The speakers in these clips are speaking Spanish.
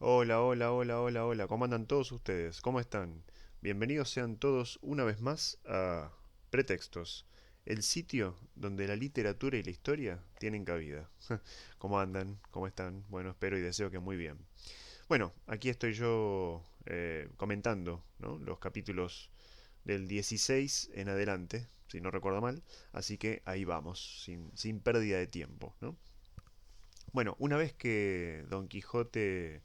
Hola, hola, hola, hola, hola. ¿Cómo andan todos ustedes? ¿Cómo están? Bienvenidos sean todos una vez más a Pretextos, el sitio donde la literatura y la historia tienen cabida. ¿Cómo andan? ¿Cómo están? Bueno, espero y deseo que muy bien. Bueno, aquí estoy yo comentando, ¿no?, los capítulos del 16 en adelante, si no recuerdo mal. Así que ahí vamos, sin pérdida de tiempo, ¿no? Bueno, una vez que Don Quijote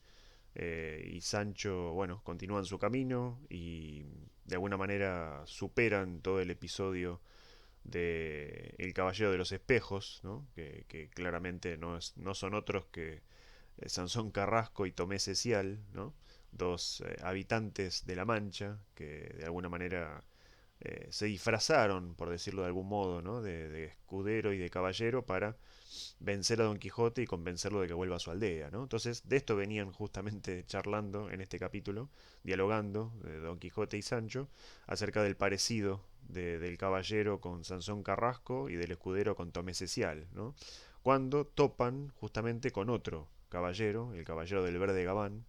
y Sancho, bueno, continúan su camino y de alguna manera superan todo el episodio de El Caballero de los Espejos, ¿no? Que claramente no son otros que Sansón Carrasco y Tomé Cecial, ¿no? Dos habitantes de La Mancha que de alguna manera se disfrazaron, por decirlo de algún modo, ¿no?, de escudero y de caballero para vencer a Don Quijote y convencerlo de que vuelva a su aldea, ¿no? Entonces, de esto venían justamente charlando en este capítulo, dialogando de Don Quijote y Sancho acerca del parecido del caballero con Sansón Carrasco y del escudero con Tomé Cecial, ¿no? Cuando topan justamente con otro caballero, el caballero del verde Gabán,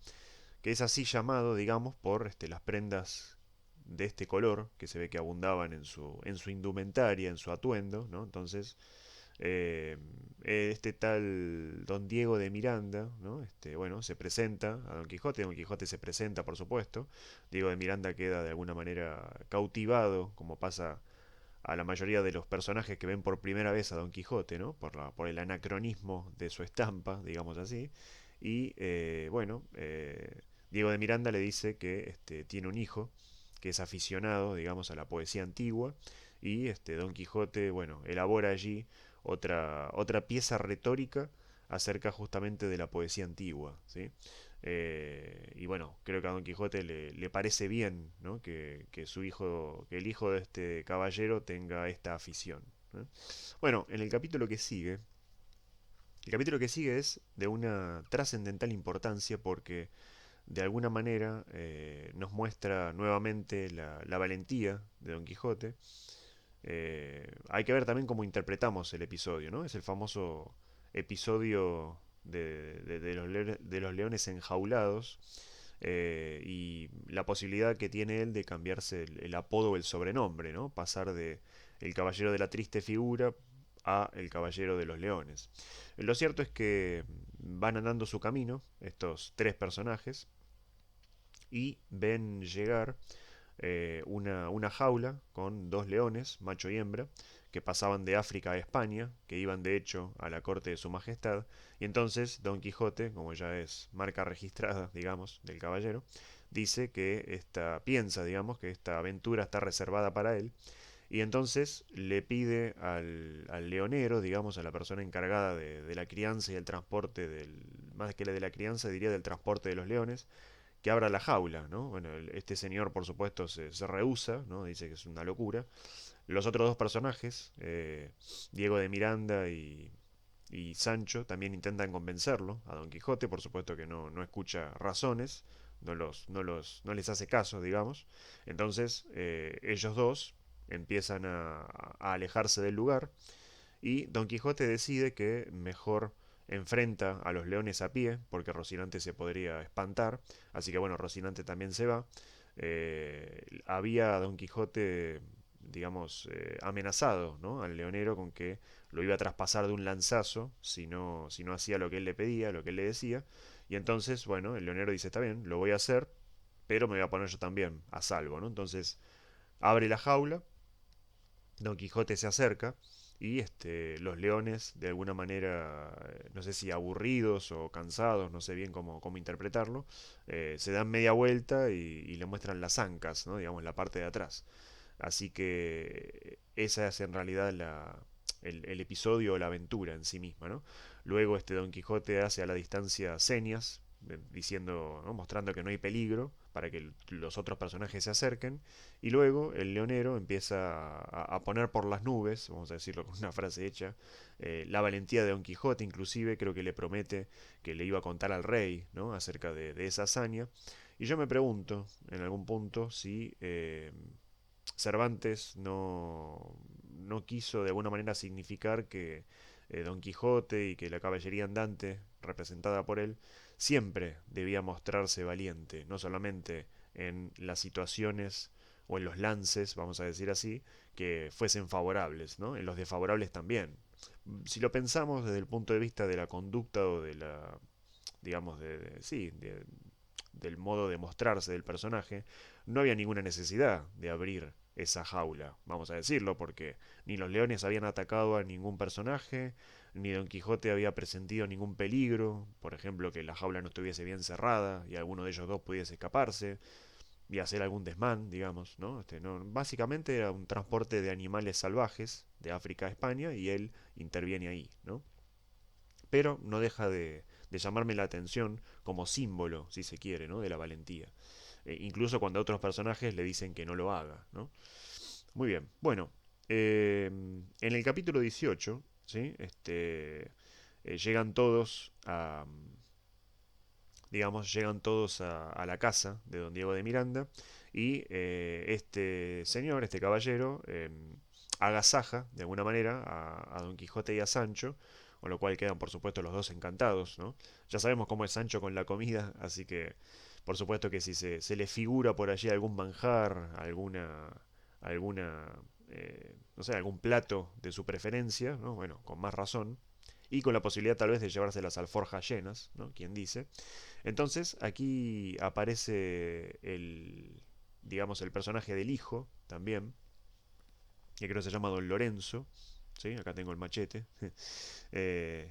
que es así llamado, digamos, por las prendas de este color que se ve que abundaban en su indumentaria, en su atuendo, ¿no? Entonces, eh, este tal Don Diego de Miranda, ¿no? Bueno, se presenta a Don Quijote se presenta, por supuesto. Diego de Miranda queda de alguna manera cautivado, como pasa a la mayoría de los personajes que ven por primera vez a Don Quijote, ¿no? Por el anacronismo de su estampa, digamos así. Y bueno, Diego de Miranda le dice que tiene un hijo que es aficionado, digamos, a la poesía antigua. Y Don Quijote, bueno, elabora allí otra pieza retórica acerca justamente de la poesía antigua, ¿sí? Y bueno, creo que a Don Quijote le parece bien, ¿no?, que su hijo, que el hijo de este caballero tenga esta afición, ¿no? Bueno, en el capítulo que sigue es de una trascendental importancia porque de alguna manera nos muestra nuevamente la valentía de Don Quijote. Hay que ver también cómo interpretamos el episodio, ¿no? Es el famoso episodio de los leones enjaulados, y la posibilidad que tiene él de cambiarse el apodo o el sobrenombre, ¿no? Pasar de el caballero de la triste figura a el caballero de los leones. Lo cierto es que van andando su camino estos tres personajes y ven llegar una jaula con dos leones, macho y hembra, que pasaban de África a España, que iban de hecho a la corte de su majestad, y entonces Don Quijote, como ya es marca registrada, digamos, del caballero, dice que piensa, digamos, que esta aventura está reservada para él, y entonces le pide al leonero, digamos, a la persona encargada de la crianza y el transporte más que de la crianza, diría del transporte de los leones, que abra la jaula, ¿no? Bueno, este señor, por supuesto, se rehúsa, ¿no? Dice que es una locura. Los otros dos personajes, Diego de Miranda y Sancho, también intentan convencerlo a Don Quijote, por supuesto que no escucha razones, no les hace caso, digamos. Entonces, ellos dos empiezan a alejarse del lugar y Don Quijote decide que mejor enfrenta a los leones a pie, porque Rocinante se podría espantar, así que bueno, Rocinante también se va. Había Don Quijote, digamos, amenazado, ¿no?, al leonero con que lo iba a traspasar de un lanzazo si no hacía lo que él le pedía, lo que él le decía, y entonces, bueno, el leonero dice, está bien, lo voy a hacer, pero me voy a poner yo también a salvo, ¿no? Entonces abre la jaula, Don Quijote se acerca y los leones, de alguna manera, no sé si aburridos o cansados, no sé bien cómo interpretarlo, se dan media vuelta y le muestran las ancas, ¿no?, digamos, la parte de atrás. Así que esa es en realidad el episodio o la aventura en sí misma, ¿no? Luego Don Quijote hace a la distancia señas, diciendo, ¿no?, mostrando que no hay peligro para que los otros personajes se acerquen, y luego el leonero empieza a poner por las nubes, vamos a decirlo con una frase hecha, la valentía de Don Quijote. Inclusive creo que le promete que le iba a contar al rey, ¿no?, acerca de esa hazaña. Y yo me pregunto en algún punto si Cervantes no quiso de alguna manera significar que Don Quijote y que la caballería andante representada por él siempre debía mostrarse valiente, no solamente en las situaciones o en los lances, vamos a decir así, que fuesen favorables, ¿no? En los desfavorables también. Si lo pensamos desde el punto de vista de la conducta o de la, digamos, sí, del modo de mostrarse del personaje, no había ninguna necesidad de abrir esa jaula, vamos a decirlo, porque ni los leones habían atacado a ningún personaje, ni Don Quijote había presentido ningún peligro, por ejemplo, que la jaula no estuviese bien cerrada y alguno de ellos dos pudiese escaparse y hacer algún desmán, digamos, ¿no? No, básicamente era un transporte de animales salvajes de África a España y él interviene ahí, ¿no? Pero no deja de llamarme la atención como símbolo, si se quiere, ¿no? De la valentía. Incluso cuando a otros personajes le dicen que no lo haga, ¿no? Muy bien, bueno, en el capítulo 18, ¿sí? Llegan todos a, digamos, llegan todos a la casa de don Diego de Miranda y este señor, este caballero, agasaja de alguna manera a Don Quijote y a Sancho, con lo cual quedan por supuesto los dos encantados, ¿no? Ya sabemos cómo es Sancho con la comida, así que por supuesto que si se le figura por allí algún manjar, alguna no sé, algún plato de su preferencia, ¿no? Bueno, con más razón, y con la posibilidad tal vez de llevarse las alforjas llenas, ¿no? ¿Quién dice? Entonces aquí aparece digamos, el personaje del hijo también, que creo que se llama Don Lorenzo, ¿sí? Acá tengo el machete,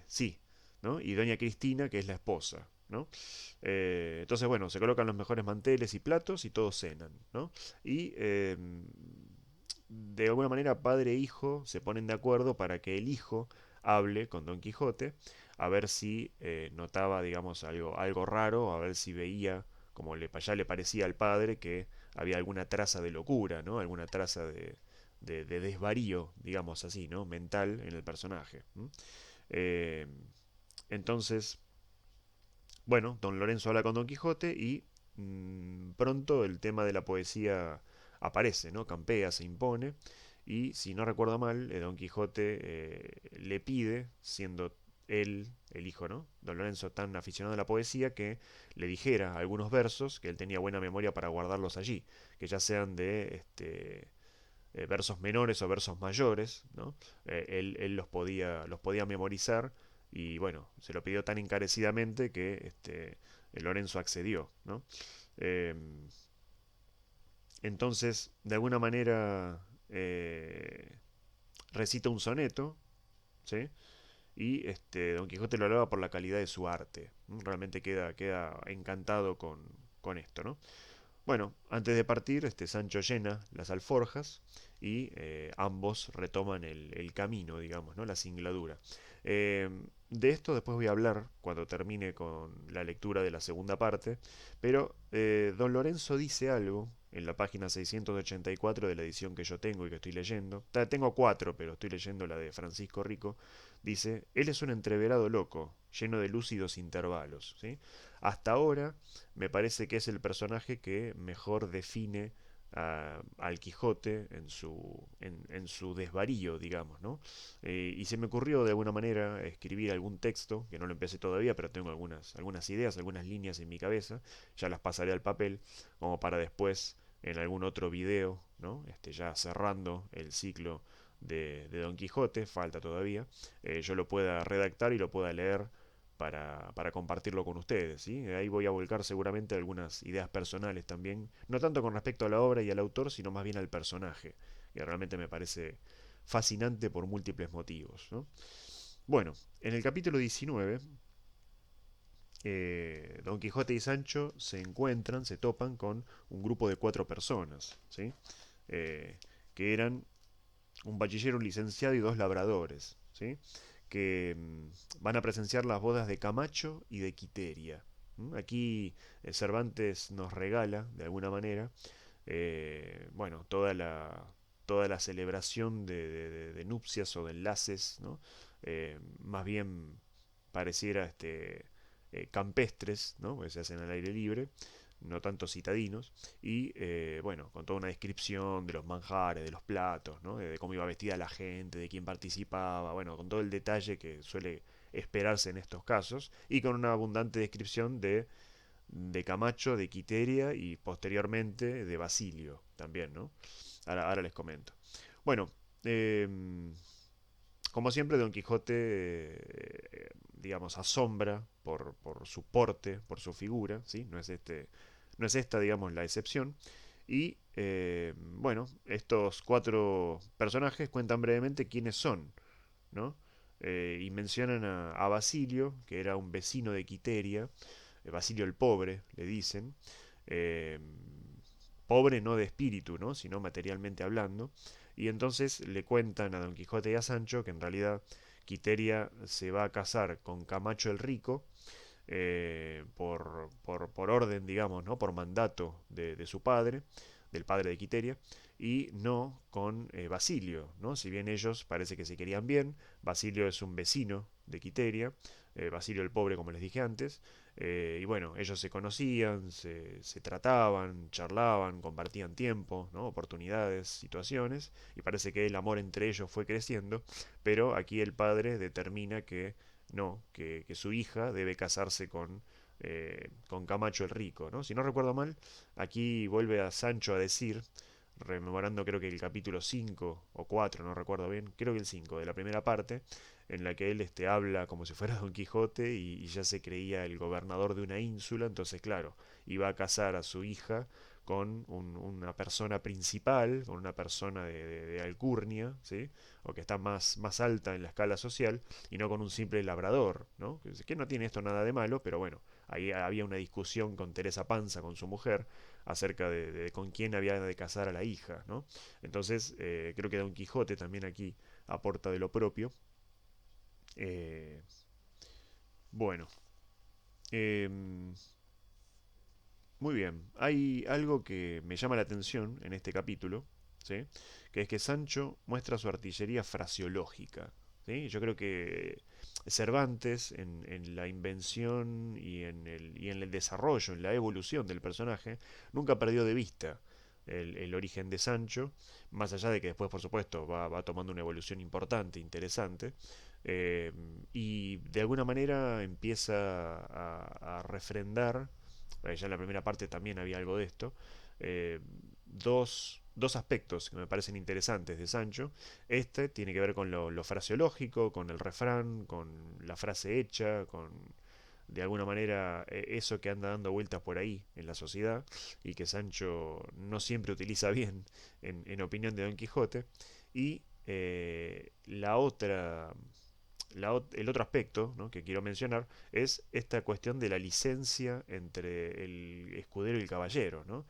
sí, ¿no? Y Doña Cristina, que es la esposa, ¿no? Entonces, bueno, se colocan los mejores manteles y platos y todos cenan, ¿no? Y de alguna manera padre e hijo se ponen de acuerdo para que el hijo hable con Don Quijote a ver si notaba, digamos, algo raro, a ver si veía, como ya le parecía al padre, que había alguna traza de locura, ¿no? Alguna traza de desvarío, digamos así, ¿no? Mental en el personaje. Eh, entonces, bueno, don Lorenzo habla con Don Quijote y pronto el tema de la poesía aparece, ¿no? Campea, se impone y si no recuerdo mal, Don Quijote le pide, siendo él, el hijo, ¿no? Don Lorenzo tan aficionado a la poesía que le dijera algunos versos, que él tenía buena memoria para guardarlos allí, que ya sean de versos menores o versos mayores, ¿no? Él los podía memorizar y bueno, se lo pidió tan encarecidamente que Lorenzo accedió, ¿no? Eh, entonces, de alguna manera, recita un soneto, ¿sí? Y Don Quijote lo alaba por la calidad de su arte. Realmente queda encantado con esto, ¿no? Bueno, antes de partir, Sancho llena las alforjas y ambos retoman el camino, digamos, ¿no? La singladura. Eh, de esto después voy a hablar cuando termine con la lectura de la segunda parte, pero don Lorenzo dice algo en la página 684 de la edición que yo tengo y que estoy leyendo. Tengo cuatro, pero estoy leyendo la de Francisco Rico. Dice, él es un entreverado loco, lleno de lúcidos intervalos. ¿Sí? Hasta ahora me parece que es el personaje que mejor define al Quijote en su desvarío, digamos, ¿no? Y se me ocurrió de alguna manera escribir algún texto, que no lo empecé todavía, pero tengo algunas ideas, algunas líneas en mi cabeza, ya las pasaré al papel, como para después en algún otro video, ¿no? Ya cerrando el ciclo de Don Quijote, falta todavía, yo lo pueda redactar y lo pueda leer para compartirlo con ustedes. ¿Sí? Ahí voy a volcar seguramente algunas ideas personales también, no tanto con respecto a la obra y al autor, sino más bien al personaje, que realmente me parece fascinante por múltiples motivos. ¿No? Bueno, en el capítulo 19, Don Quijote y Sancho se encuentran, se topan con un grupo de cuatro personas, ¿sí? Eh, que eran un bachiller, un licenciado y dos labradores, ¿sí? Que van a presenciar las bodas de Camacho y de Quiteria. Aquí Cervantes nos regala, de alguna manera, bueno, toda la celebración de nupcias o de enlaces, ¿no? Más bien pareciera campestres, ¿no? Porque se hacen al aire libre, no tanto citadinos, y bueno, con toda una descripción de los manjares, de los platos, ¿no? De cómo iba vestida la gente, de quién participaba, bueno, con todo el detalle que suele esperarse en estos casos, y con una abundante descripción de Camacho, de Quiteria y posteriormente de Basilio también, ¿no? Ahora les comento. Bueno, como siempre, Don Quijote, digamos, asombra por su porte, por su figura, ¿sí? No es esta, digamos, la excepción. Y bueno, estos cuatro personajes cuentan brevemente quiénes son, ¿no? Y mencionan a Basilio, que era un vecino de Quiteria, Basilio el Pobre, le dicen. eh, Pobre no de espíritu, ¿no? Sino materialmente hablando. Y entonces le cuentan a Don Quijote y a Sancho que en realidad Quiteria se va a casar con Camacho el Rico, por orden, digamos, ¿no? Por mandato de su padre, del padre de Quiteria, y no con Basilio, ¿no? Si bien ellos parece que se querían bien, Basilio es un vecino de Quiteria, Basilio el Pobre, como les dije antes, y bueno, ellos se conocían, se trataban, charlaban, compartían tiempo, ¿no? Oportunidades, situaciones, y parece que el amor entre ellos fue creciendo, pero aquí el padre determina que no, que su hija debe casarse con Camacho el Rico, ¿no? Si no recuerdo mal, aquí vuelve a Sancho a decir, rememorando creo que el capítulo 5 o 4 no recuerdo bien, creo que el 5 de la primera parte, en la que él habla como si fuera Don Quijote y ya se creía el gobernador de una ínsula, entonces claro, iba a casar a su hija con una persona principal, con una persona de alcurnia, ¿sí? O que está más alta en la escala social, y no con un simple labrador, ¿no? Que no tiene esto nada de malo, pero bueno, ahí había una discusión con Teresa Panza, con su mujer, acerca de con quién había de casar a la hija, ¿no? Entonces, creo que Don Quijote también aquí aporta de lo propio. Eh, bueno, em, muy bien. Hay algo que me llama la atención en este capítulo, ¿sí? Que es que Sancho muestra su artillería fraseológica, ¿sí? Yo creo que Cervantes, en la invención y en el desarrollo, en la evolución del personaje, nunca perdió de vista el origen de Sancho, más allá de que después, por supuesto, va tomando una evolución importante, interesante, eh, y de alguna manera empieza a refrendar, ya en la primera parte también había algo de esto, eh, dos aspectos que me parecen interesantes de Sancho. Este tiene que ver con lo fraseológico, con el refrán, con la frase hecha, con de alguna manera eso que anda dando vueltas por ahí en la sociedad y que Sancho no siempre utiliza bien en opinión de Don Quijote. Y el otro aspecto, ¿no?, que quiero mencionar es esta cuestión de la licencia entre el escudero y el caballero, ¿no?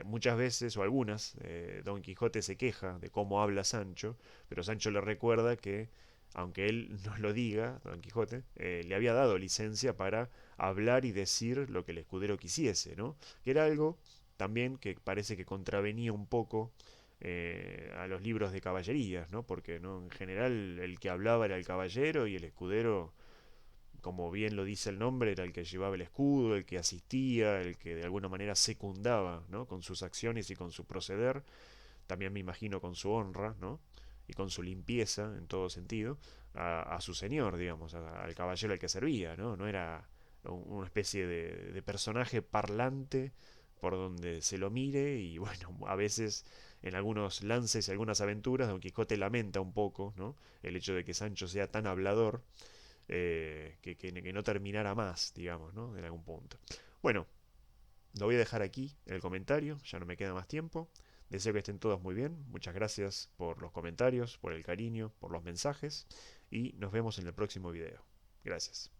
Muchas veces, o algunas, Don Quijote se queja de cómo habla Sancho, pero Sancho le recuerda que, aunque él no lo diga, Don Quijote, le había dado licencia para hablar y decir lo que el escudero quisiese, ¿no? Que era algo también que parece que contravenía un poco a los libros de caballerías, ¿no? Porque ¿no? En general el que hablaba era el caballero y el escudero, como bien lo dice el nombre, era el que llevaba el escudo, el que asistía, el que de alguna manera secundaba, ¿no? Con sus acciones y con su proceder, también me imagino con su honra, ¿no? Y con su limpieza en todo sentido, a su señor, digamos, al caballero al que servía, ¿no? No era una especie de personaje parlante por donde se lo mire y bueno, a veces en algunos lances y algunas aventuras Don Quijote lamenta un poco, ¿no? El hecho de que Sancho sea tan hablador, que no terminara más, digamos, ¿no? En algún punto. Bueno, lo voy a dejar aquí en el comentario, ya no me queda más tiempo. Deseo que estén todos muy bien. Muchas gracias por los comentarios, por el cariño, por los mensajes y nos vemos en el próximo video. Gracias.